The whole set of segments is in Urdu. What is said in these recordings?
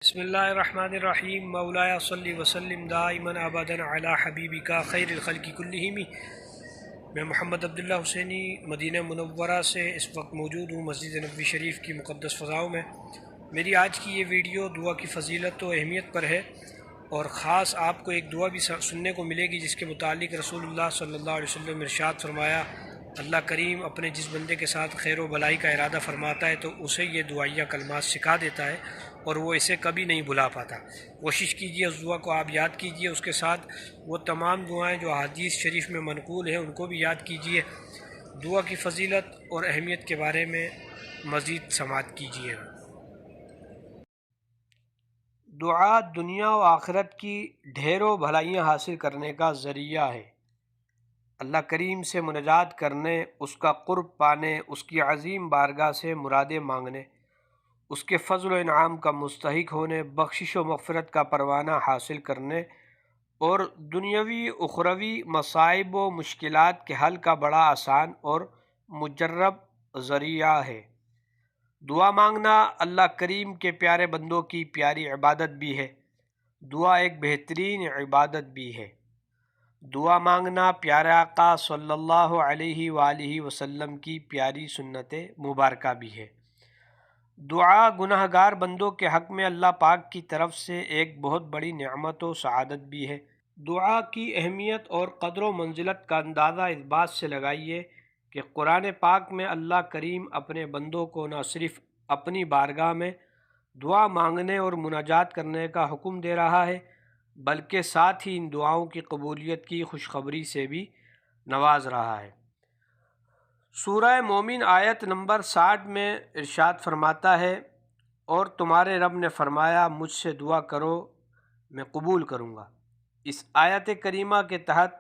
بسم اللہ الرحمن الرحیم مولایا صلی وسلم دائما ابدا علی حبیبک خیر الخلق کلہم۔ میں محمد عبداللہ حسینی مدینہ منورہ سے اس وقت موجود ہوں مسجد نبوی شریف کی مقدس فضاؤں میں۔ میری آج کی یہ ویڈیو دعا کی فضیلت و اہمیت پر ہے، اور خاص آپ کو ایک دعا بھی سننے کو ملے گی جس کے متعلق رسول اللہ صلی اللہ علیہ وسلم نے ارشاد فرمایا، اللہ کریم اپنے جس بندے کے ساتھ خیر و بھلائی کا ارادہ فرماتا ہے تو اسے یہ دعائیہ کلمات سکھا دیتا ہے اور وہ اسے کبھی نہیں بھلا پاتا۔ کوشش کیجئے اس دعا کو آپ یاد کیجئے، اس کے ساتھ وہ تمام دعائیں جو حدیث شریف میں منقول ہیں ان کو بھی یاد کیجئے۔ دعا کی فضیلت اور اہمیت کے بارے میں مزید سماعت کیجئے۔ دعا دنیا و آخرت کی ڈھیروں بھلائیاں حاصل کرنے کا ذریعہ ہے۔ اللہ کریم سے مناجات کرنے، اس کا قرب پانے، اس کی عظیم بارگاہ سے مرادیں مانگنے، اس کے فضل و انعام کا مستحق ہونے، بخشش و مغفرت کا پروانہ حاصل کرنے اور دنیاوی اخروی مصائب و مشکلات کے حل کا بڑا آسان اور مجرب ذریعہ ہے۔ دعا مانگنا اللہ کریم کے پیارے بندوں کی پیاری عبادت بھی ہے۔ دعا ایک بہترین عبادت بھی ہے۔ دعا مانگنا پیارے آقا صلی اللہ علیہ وآلہ وسلم کی پیاری سنت مبارکہ بھی ہے۔ دعا گناہ گار بندوں کے حق میں اللہ پاک کی طرف سے ایک بہت بڑی نعمت و سعادت بھی ہے۔ دعا کی اہمیت اور قدر و منزلت کا اندازہ اس بات سے لگائیے کہ قرآن پاک میں اللہ کریم اپنے بندوں کو نہ صرف اپنی بارگاہ میں دعا مانگنے اور مناجات کرنے کا حکم دے رہا ہے بلکہ ساتھ ہی ان دعاؤں کی قبولیت کی خوشخبری سے بھی نواز رہا ہے۔ سورہ مومن آیت نمبر 60 میں ارشاد فرماتا ہے، اور تمہارے رب نے فرمایا مجھ سے دعا کرو میں قبول کروں گا۔ اس آیت کریمہ کے تحت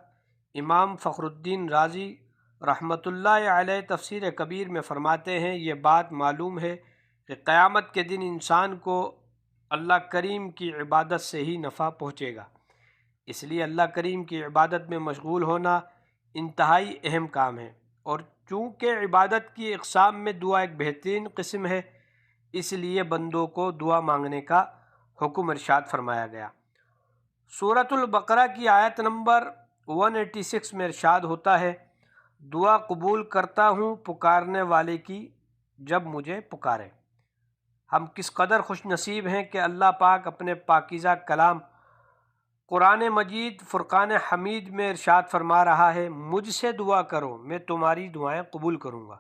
امام فخر الدین رازی رحمۃ اللہ علیہ تفسیر کبیر میں فرماتے ہیں، یہ بات معلوم ہے کہ قیامت کے دن انسان کو اللہ کریم کی عبادت سے ہی نفع پہنچے گا، اس لیے اللہ کریم کی عبادت میں مشغول ہونا انتہائی اہم کام ہے، اور چونکہ عبادت کی اقسام میں دعا ایک بہترین قسم ہے اس لیے بندوں کو دعا مانگنے کا حکم ارشاد فرمایا گیا۔ سورۃ البقرہ کی آیت نمبر 186 میں ارشاد ہوتا ہے، دعا قبول کرتا ہوں پکارنے والے کی جب مجھے پکارے۔ ہم کس قدر خوش نصیب ہیں کہ اللہ پاک اپنے پاکیزہ کلام قرآن مجید فرقان حمید میں ارشاد فرما رہا ہے، مجھ سے دعا کرو میں تمہاری دعائیں قبول کروں گا۔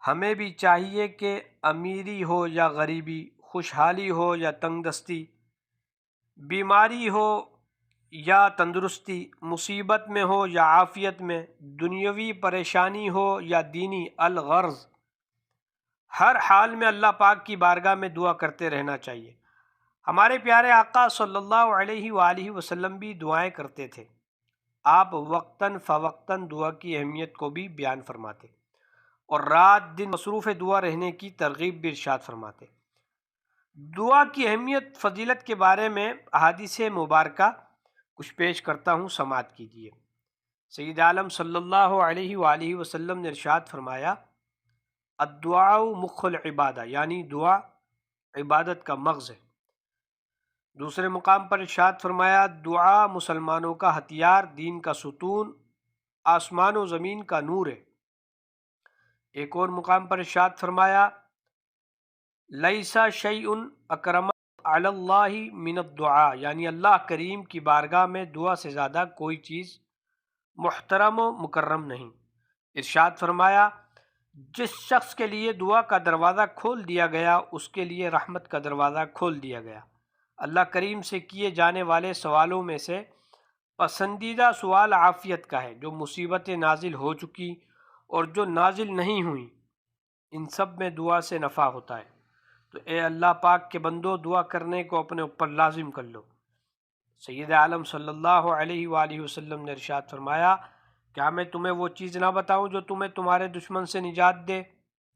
ہمیں بھی چاہیے کہ امیری ہو یا غریبی، خوشحالی ہو یا تنگ دستی، بیماری ہو یا تندرستی، مصیبت میں ہو یا عافیت میں، دنیاوی پریشانی ہو یا دینی الغرض، ہر حال میں اللہ پاک کی بارگاہ میں دعا کرتے رہنا چاہیے۔ ہمارے پیارے آقا صلی اللہ علیہ وآلہ وسلم بھی دعائیں کرتے تھے۔ آپ وقتاً فوقتاً دعا کی اہمیت کو بھی بیان فرماتے اور رات دن مصروف دعا رہنے کی ترغیب بھی ارشاد فرماتے۔ دعا کی اہمیت فضیلت کے بارے میں احادیث مبارکہ کچھ پیش کرتا ہوں، سماعت کیجیے۔ سید عالم صلی اللہ علیہ وآلہ وسلم نے ارشاد فرمایا، الدعاء مخ العبادہ، یعنی دعا عبادت کا مغز ہے۔ دوسرے مقام پر ارشاد فرمایا، دعا مسلمانوں کا ہتھیار، دین کا ستون، آسمان و زمین کا نور ہے۔ ایک اور مقام پر ارشاد فرمایا، لیس شیء اکرم علی اللہ من الدعاء، یعنی اللہ کریم کی بارگاہ میں دعا سے زیادہ کوئی چیز محترم و مکرم نہیں۔ ارشاد فرمایا، جس شخص کے لیے دعا کا دروازہ کھول دیا گیا اس کے لیے رحمت کا دروازہ کھول دیا گیا۔ اللہ کریم سے کیے جانے والے سوالوں میں سے پسندیدہ سوال عافیت کا ہے، جو مصیبتیں نازل ہو چکی اور جو نازل نہیں ہوئیں، ان سب میں دعا سے نفع ہوتا ہے۔ تو اے اللہ پاک کے بندو، دعا کرنے کو اپنے اوپر لازم کر لو۔ سید عالم صلی اللہ علیہ وآلہ وسلم نے ارشاد فرمایا، کیا میں تمہیں وہ چیز نہ بتاؤں جو تمہیں تمہارے دشمن سے نجات دے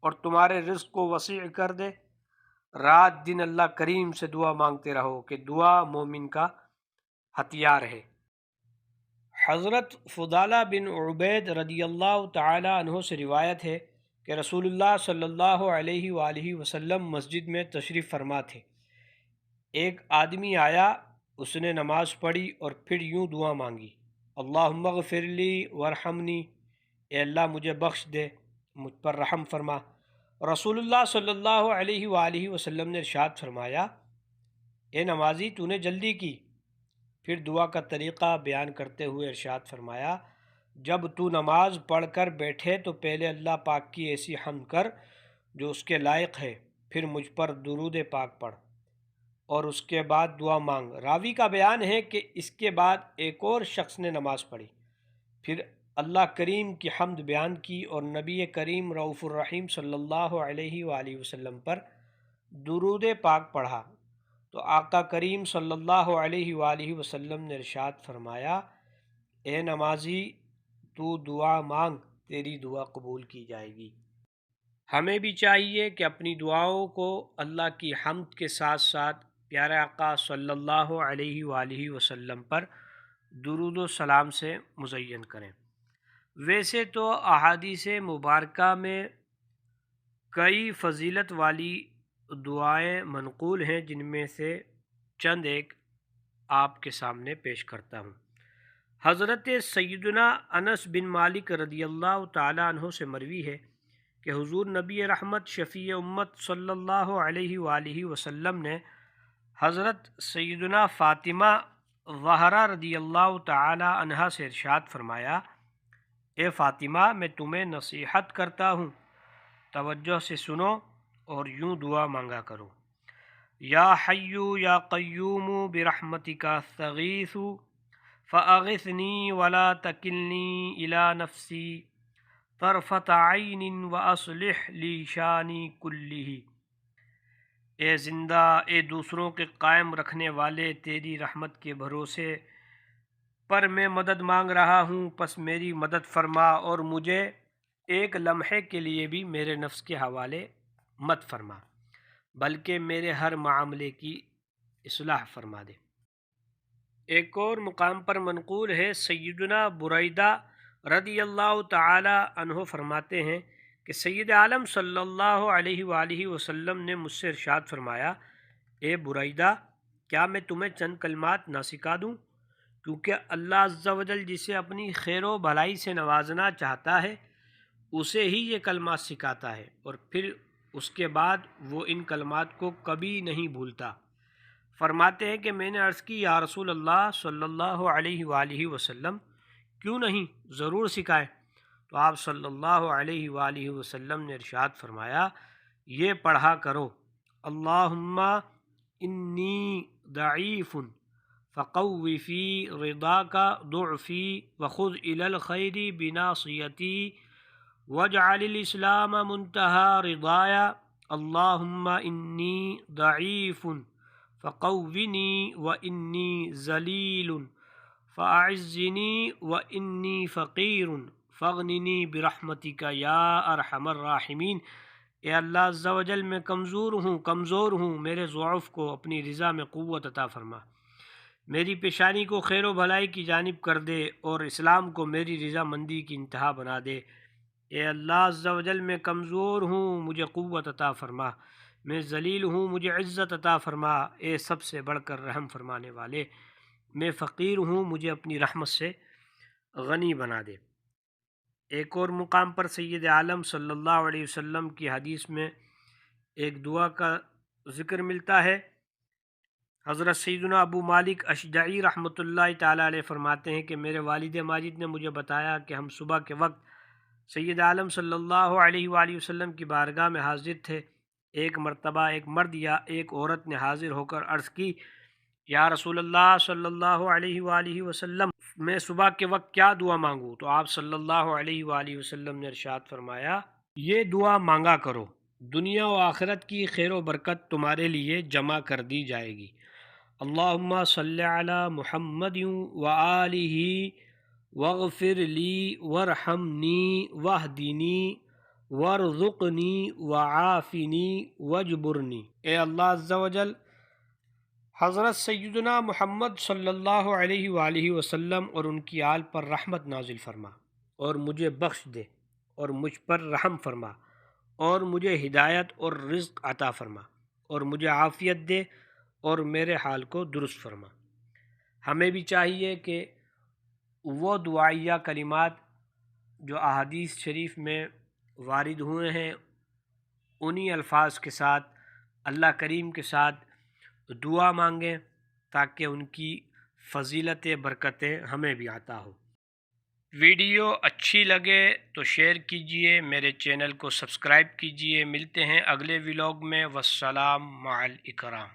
اور تمہارے رزق کو وسیع کر دے؟ رات دن اللہ کریم سے دعا مانگتے رہو کہ دعا مومن کا ہتھیار ہے۔ حضرت فضالہ بن عبید رضی اللہ تعالی عنہ سے روایت ہے کہ رسول اللہ صلی اللہ علیہ وآلہ وسلم مسجد میں تشریف فرما تھے۔ ایک آدمی آیا، اس نے نماز پڑھی اور پھر یوں دعا مانگی، اللہم اغفر لی ورحمنی، اے اللہ مجھے بخش دے، مجھ پر رحم فرما۔ رسول اللہ صلی اللہ علیہ وآلہ وسلم نے ارشاد فرمایا، اے نمازی تو نے جلدی کی۔ پھر دعا کا طریقہ بیان کرتے ہوئے ارشاد فرمایا، جب تو نماز پڑھ کر بیٹھے تو پہلے اللہ پاک کی ایسی حمد کر جو اس کے لائق ہے، پھر مجھ پر درود پاک پڑھ اور اس کے بعد دعا مانگ۔ راوی کا بیان ہے کہ اس کے بعد ایک اور شخص نے نماز پڑھی، پھر اللہ کریم کی حمد بیان کی اور نبی کریم رؤوف الرحیم صلی اللہ علیہ وآلہ وسلم پر درود پاک پڑھا تو آقا کریم صلی اللہ علیہ وآلہ وسلم نے ارشاد فرمایا، اے نمازی تو دعا مانگ، تیری دعا قبول کی جائے گی۔ ہمیں بھی چاہیے کہ اپنی دعاؤں کو اللہ کی حمد کے ساتھ ساتھ پیارے آقا صلی اللہ علیہ وآلہ وسلم پر درود و سلام سے مزین کریں۔ ویسے تو احادیث مبارکہ میں کئی فضیلت والی دعائیں منقول ہیں، جن میں سے چند ایک آپ کے سامنے پیش کرتا ہوں۔ حضرت سیدنا انس بن مالک رضی اللہ تعالی عنہ سے مروی ہے کہ حضور نبی رحمت شفیع امت صلی اللہ علیہ وآلہ وسلم نے حضرت سیدنا فاطمہ زہرا رضی اللہ تعالی عنہا سے ارشاد فرمایا، اے فاطمہ میں تمہیں نصیحت کرتا ہوں، توجہ سے سنو اور یوں دعا مانگا کرو، یا حی یا قیوم برحمتک استغیث فاغثنی ولا تکلنی الی نفسی طرفۃ عین واصلح لی شانی کلہ۔ اے زندہ، اے دوسروں کے قائم رکھنے والے، تیری رحمت کے بھروسے پر میں مدد مانگ رہا ہوں، پس میری مدد فرما اور مجھے ایک لمحے کے لیے بھی میرے نفس کے حوالے مت فرما، بلکہ میرے ہر معاملے کی اصلاح فرما دے۔ ایک اور مقام پر منقول ہے، سیدنا بریدہ رضی اللہ تعالی عنہ فرماتے ہیں کہ سید عالم صلی اللہ علیہ وآلہ وسلم نے مجھ سے ارشاد فرمایا، اے بریدہ کیا میں تمہیں چند کلمات نہ سکھا دوں؟ کیونکہ اللہ عز و جل جسے اپنی خیر و بھلائی سے نوازنا چاہتا ہے اسے ہی یہ کلمات سکھاتا ہے، اور پھر اس کے بعد وہ ان کلمات کو کبھی نہیں بھولتا۔ فرماتے ہیں کہ میں نے عرض کی، یا رسول اللہ صلی اللہ علیہ وآلہ وسلم کیوں نہیں، ضرور سکھائیں۔ تو آپ صلی اللہ علیہ وآلہ وسلم نے ارشاد فرمایا، یہ پڑھا کرو، اللہم انی ضعیف فقوی فی رضاک ضعفی وخذ الی الخیر بناصیتی واجعل الاسلام منتہى رضایا، اللہم انی ضعیف فقوینی وانی ذلیل فاعزنی وانی فقیر فاغننی برحمتک یا ارحم الراحمین۔ اے اللہ عز و جل میں کمزور ہوں، میرے ضعف کو اپنی رضا میں قوت عطا فرما، میری پیشانی کو خیر و بھلائی کی جانب کر دے اور اسلام کو میری رضا مندی کی انتہا بنا دے۔ اے اللہ عز و جل میں کمزور ہوں، مجھے قوت عطا فرما، میں ذلیل ہوں، مجھے عزت عطا فرما، اے سب سے بڑھ کر رحم فرمانے والے، میں فقیر ہوں، مجھے اپنی رحمت سے غنی بنا دے۔ ایک اور مقام پر سید عالم صلی اللہ علیہ وسلم کی حدیث میں ایک دعا کا ذکر ملتا ہے۔ حضرت سیدنا ابو مالک اشجعی رحمۃ اللہ تعالی علیہ فرماتے ہیں کہ میرے والد ماجد نے مجھے بتایا کہ ہم صبح کے وقت سید عالم صلی اللہ علیہ وآلہ وسلم کی بارگاہ میں حاضر تھے۔ ایک مرتبہ ایک مرد یا ایک عورت نے حاضر ہو کر عرض کی، یا رسول اللہ صلی اللہ علیہ وآلہ وسلم میں صبح کے وقت کیا دعا مانگوں؟ تو آپ صلی اللہ علیہ وآلہ وسلم نے ارشاد فرمایا، یہ دعا مانگا کرو، دنیا و آخرت کی خیر و برکت تمہارے لیے جمع کر دی جائے گی۔ اللہم صلی علی محمد وآلہ واغفر لی وارحمنی واہدنی وارزقنی وعافنی واجبرنی۔ اے اللہ عز و جل حضرت سیدنا محمد صلی اللہ علیہ وآلہ وسلم اور ان کی آل پر رحمت نازل فرما اور مجھے بخش دے اور مجھ پر رحم فرما اور مجھے ہدایت اور رزق عطا فرما اور مجھے عافیت دے اور میرے حال کو درست فرما۔ ہمیں بھی چاہیے کہ وہ دعائیہ کلمات جو احادیث شریف میں وارد ہوئے ہیں انہی الفاظ کے ساتھ اللہ کریم کے ساتھ دعا مانگیں تاکہ ان کی فضیلت برکتیں ہمیں بھی عطا ہو۔ ویڈیو اچھی لگے تو شیئر کیجئے، میرے چینل کو سبسکرائب کیجئے۔ ملتے ہیں اگلے ولاگ میں۔ والسلام مع الاکرام۔